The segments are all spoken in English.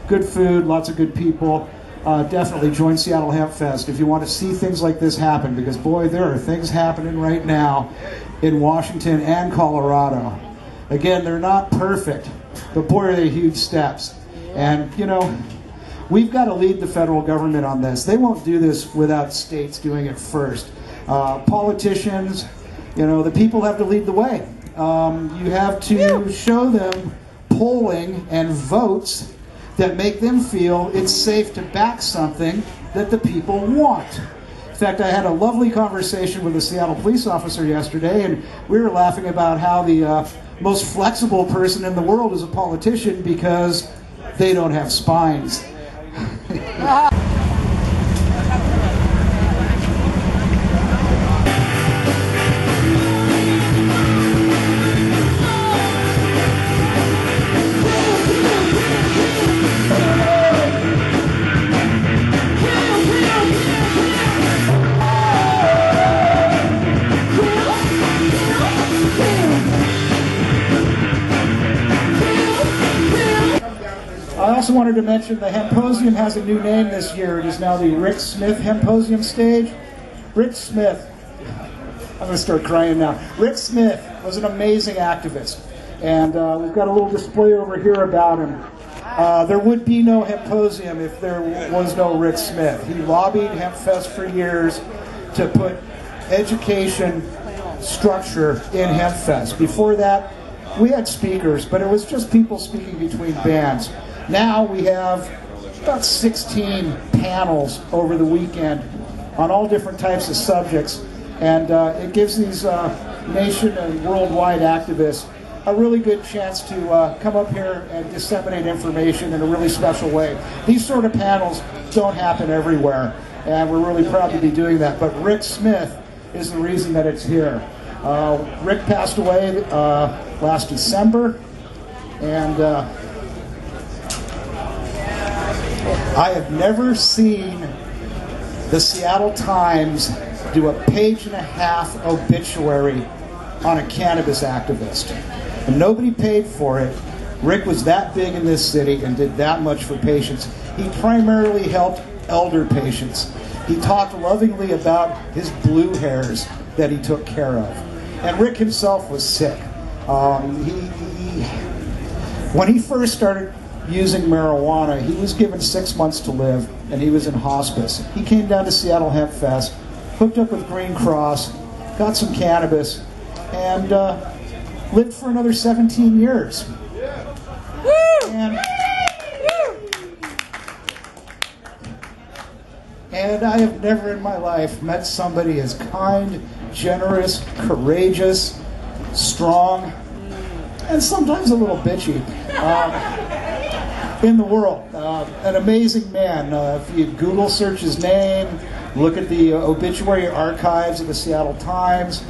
good food, lots of good people. Definitely join Seattle Hempfest if you want to see things like this happen, because boy, there are things happening right now in Washington and Colorado. Again, they're not perfect, but boy, are they huge steps. And, you know, we've got to lead the federal government on this. They won't do this without states doing it first. Politicians, you know, the people have to lead the way. You have to show them polling and votes that make them feel it's safe to back something that the people want. In fact, I had a lovely conversation with a Seattle police officer yesterday, and we were laughing about how the most flexible person in the world is a politician because they don't have spines. I also wanted to mention the Hempposium has a new name this year. It is now the Ric Smith Hempposium stage. Ric Smith, I'm going to start crying now. Ric Smith was an amazing activist, and we've got a little display over here about him. There would be no Hempposium if there was no Ric Smith. He lobbied Hempfest for years to put education structure in Hempfest. Before that, we had speakers, but it was just people speaking between bands. Now we have about 16 panels over the weekend on all different types of subjects, and it gives these nation and worldwide activists a really good chance to come up here and disseminate information in a really special way. These sort of panels don't happen everywhere, and we're really proud to be doing that. But Ric Smith is the reason that it's here. Rick passed away last December, and I have never seen the Seattle Times do a page-and-a-half obituary on a cannabis activist. And nobody paid for it. Rick was that big in this city and did that much for patients. He primarily helped elder patients. He talked lovingly about his blue hairs that he took care of. And Rick himself was sick. When he first started using marijuana, he was given 6 months to live, and he was in hospice. He came down to Seattle Hempfest, hooked up with Green Cross, got some cannabis, and lived for another 17 years. And I have never in my life met somebody as kind, generous, courageous, strong, and sometimes a little bitchy in the world. An amazing man. If you Google search his name, look at the obituary archives of the Seattle Times,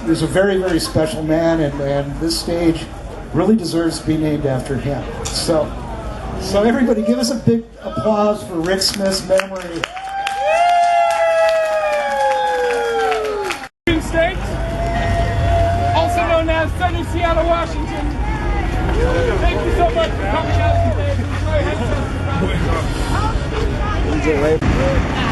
he's a very, very special man, and this stage really deserves to be named after him. So everybody give us a big applause for Ric Smith's memory. State, also known as sunny Seattle, Washington. Thank you so much for coming out today. Enjoy Hempfest.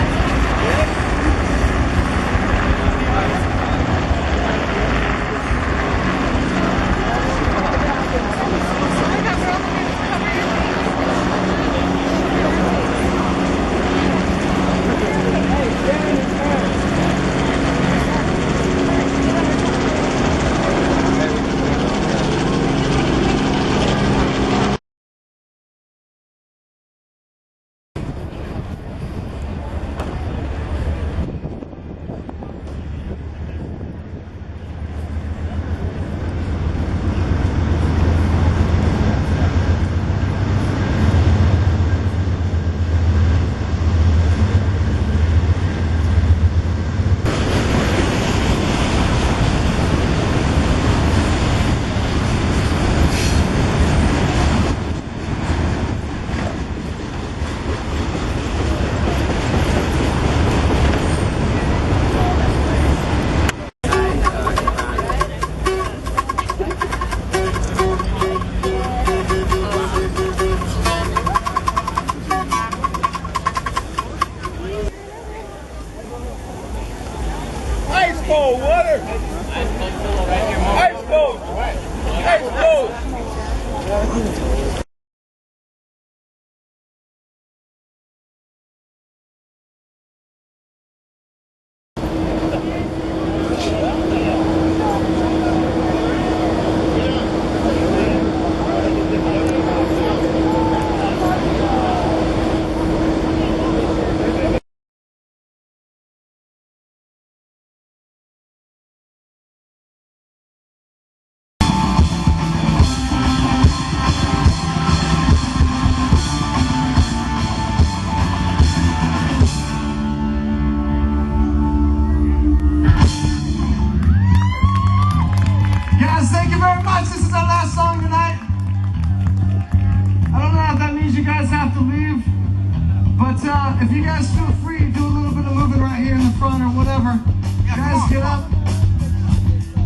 If you guys feel free to do a little bit of moving right here in the front or whatever, guys get up.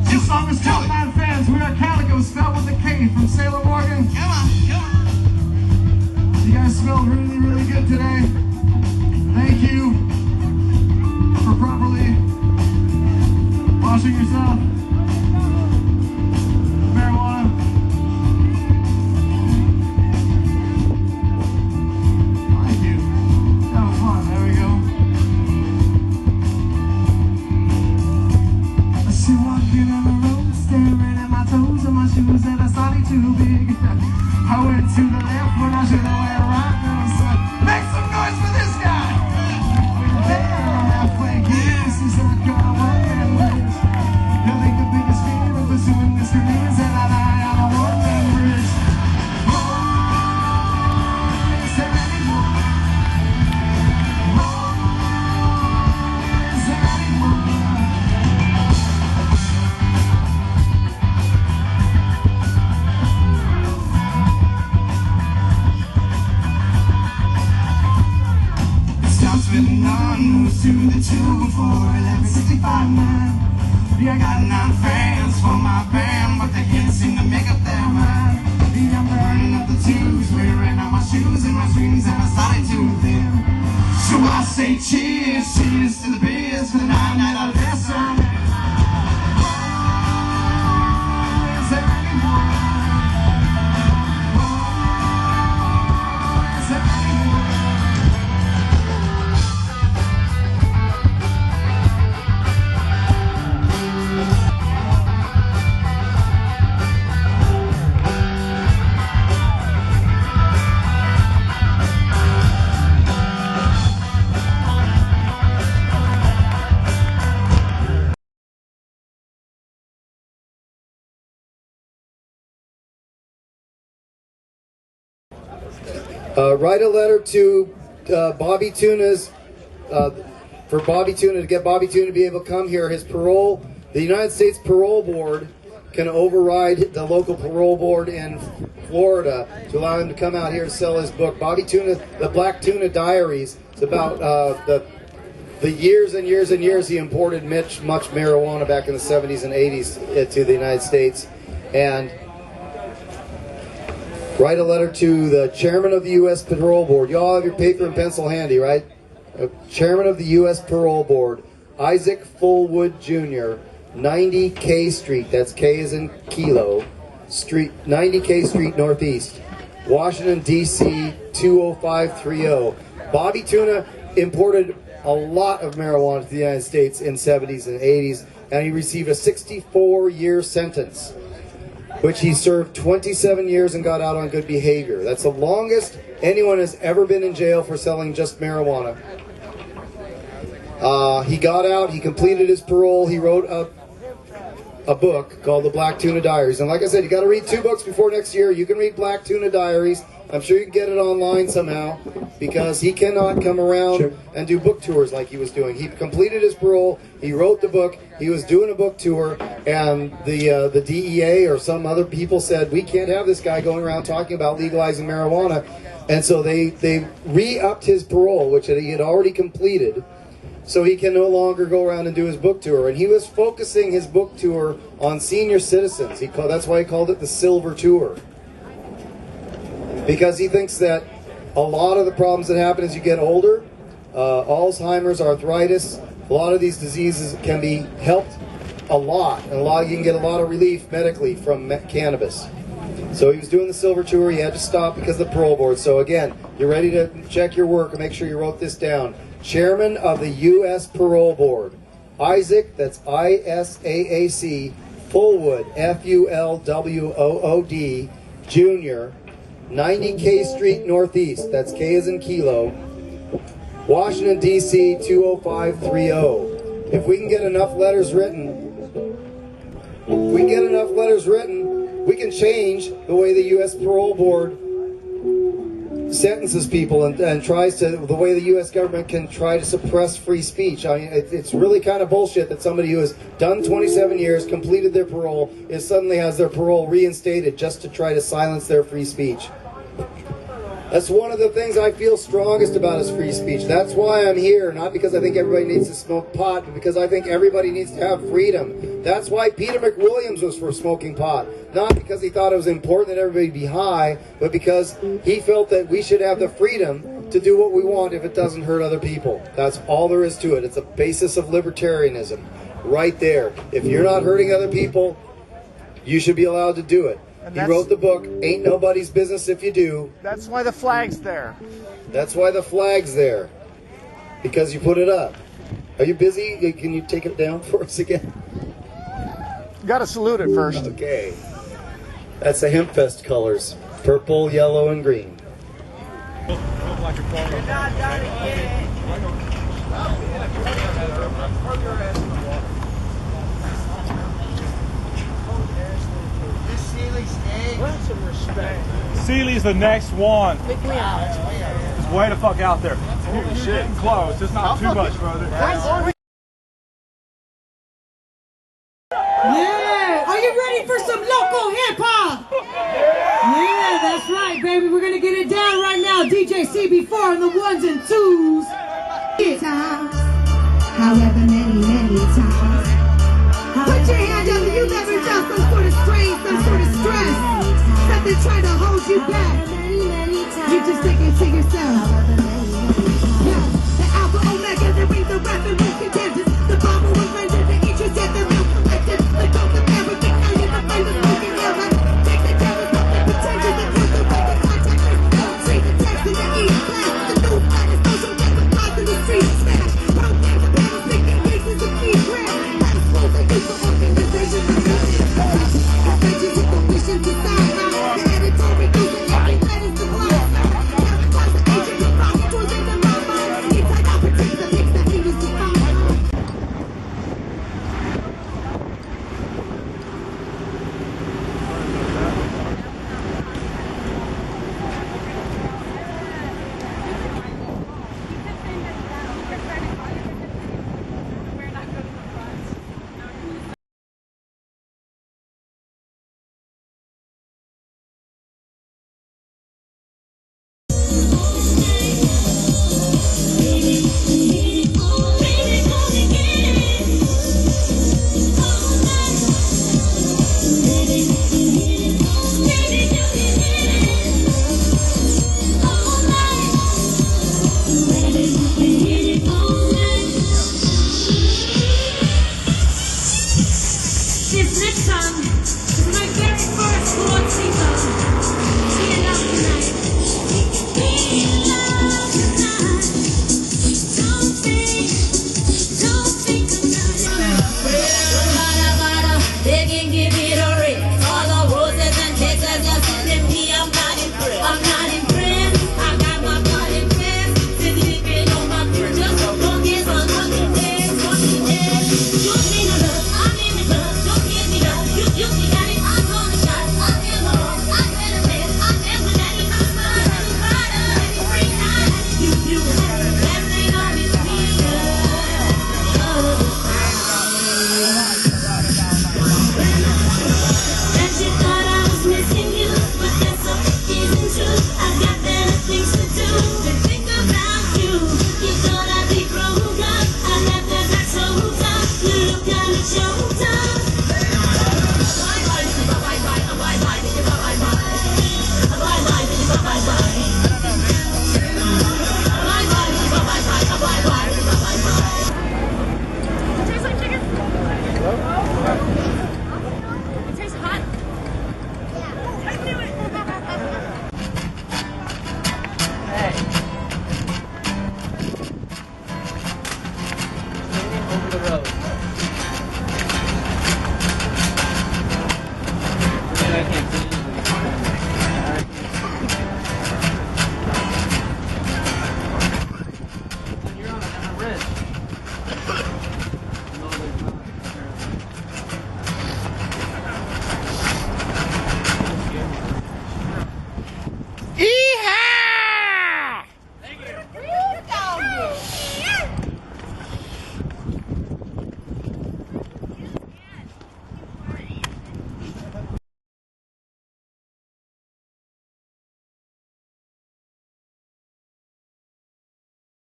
This song is called Mad Fans. We are Calico, spelled with a K, from Salem, Oregon. Come on. You guys smell really, really good today. Thank you for properly washing yourself. Marijuana. Thank you. That was fun. There we go. I see walking on the road, staring at my toes and my shoes that are slightly too big. I went to the left when I should have went right. Make some noise for this guy! We're there, halfway here. This is our kind of one-man bridge. I think the biggest fear of pursuing this career is that I lie on a one-man bridge. Oh, is there anyone? Oh, is there anyone? Spitting on, moves to the 2 before 11:65 man. Yeah, I got 9 fans for my band, but they can't seem to make up their mind. Yeah, I'm burning up the tubes, wearing out my shoes and my strings and my solitude them. So I say cheers, cheers to the beers for the night out last night. Is there anyone? Is there anyone? Write a letter to Bobby Tuna's, for Bobby Tuna, to get Bobby Tuna to be able to come here. His parole, the United States Parole Board can override the local parole board in Florida to allow him to come out here and sell his book. Bobby Tuna, The Black Tuna Diaries. It's about the years and years and years he imported much marijuana back in the 70s and 80s to the United States. And write a letter to the chairman of the U.S. Parole Board. You all have your paper and pencil handy, right? Chairman of the U.S. Parole Board, Isaac Fullwood Jr., 90 K Street, that's K as in Kilo, Street, 90 K Street Northeast, Washington, D.C., 20530. Bobby Tuna imported a lot of marijuana to the United States in 70s and 80s, and he received a 64-year sentence, which he served 27 years and got out on good behavior. That's the longest anyone has ever been in jail for selling just marijuana. He got out, he completed his parole, he wrote a book called The Black Tuna Diaries. And like I said, you got to read 2 books before next year. You can read Black Tuna Diaries. I'm sure you can get it online somehow, because he cannot come around and do book tours like he was doing. He completed his parole, he wrote the book, he was doing a book tour, and the DEA or some other people said, we can't have this guy going around talking about legalizing marijuana. And so they re-upped his parole, which he had already completed, so he can no longer go around and do his book tour. And he was focusing his book tour on senior citizens. That's why he called it the Silver Tour, because he thinks that a lot of the problems that happen as you get older, Alzheimer's, arthritis, a lot of these diseases can be helped a lot, and you can get a lot of relief medically from cannabis. So he was doing the Silver Tour. He had to stop because of the parole board. So again, you're ready to check your work and make sure you wrote this down. Chairman of the U.S. Parole Board, Isaac, that's I-S-A-A-C, Fullwood, F-U-L-W-O-O-D, Jr., 90 K Street Northeast, that's K as in Kilo, Washington, D.C., 20530. If we can get enough letters written, we can change the way the U.S. Parole Board sentences people and tries to, the way the U.S. government can try to suppress free speech. I mean, it's really kind of bullshit that somebody who has done 27 years, completed their parole, suddenly has their parole reinstated just to try to silence their free speech. That's one of the things I feel strongest about is free speech. That's why I'm here, not because I think everybody needs to smoke pot, but because I think everybody needs to have freedom. That's why Peter McWilliams was for smoking pot. Not because he thought it was important that everybody be high, but because he felt that we should have the freedom to do what we want if it doesn't hurt other people. That's all there is to it. It's a basis of libertarianism right there. If you're not hurting other people, you should be allowed to do it. He wrote the book, Ain't Nobody's Business If You Do. That's why the flag's there. That's why the flag's there. Because you put it up. Are you busy? Can you take it down for us again? You gotta salute it first. Okay. That's the Hempfest colors. Purple, yellow, and green. Sealy's the next one. It's way the fuck out there. Holy shit. Getting close. It's not too much further. Yeah! Are you ready for some local hip-hop? Yeah, that's right, baby. We're gonna get it down right now. DJ CB4 on the ones and twos. Times, however many times. Put your hand up if you've ever felt some sort of strain, some sort of stress. Something trying to hold you back. You're just thinking to yourself,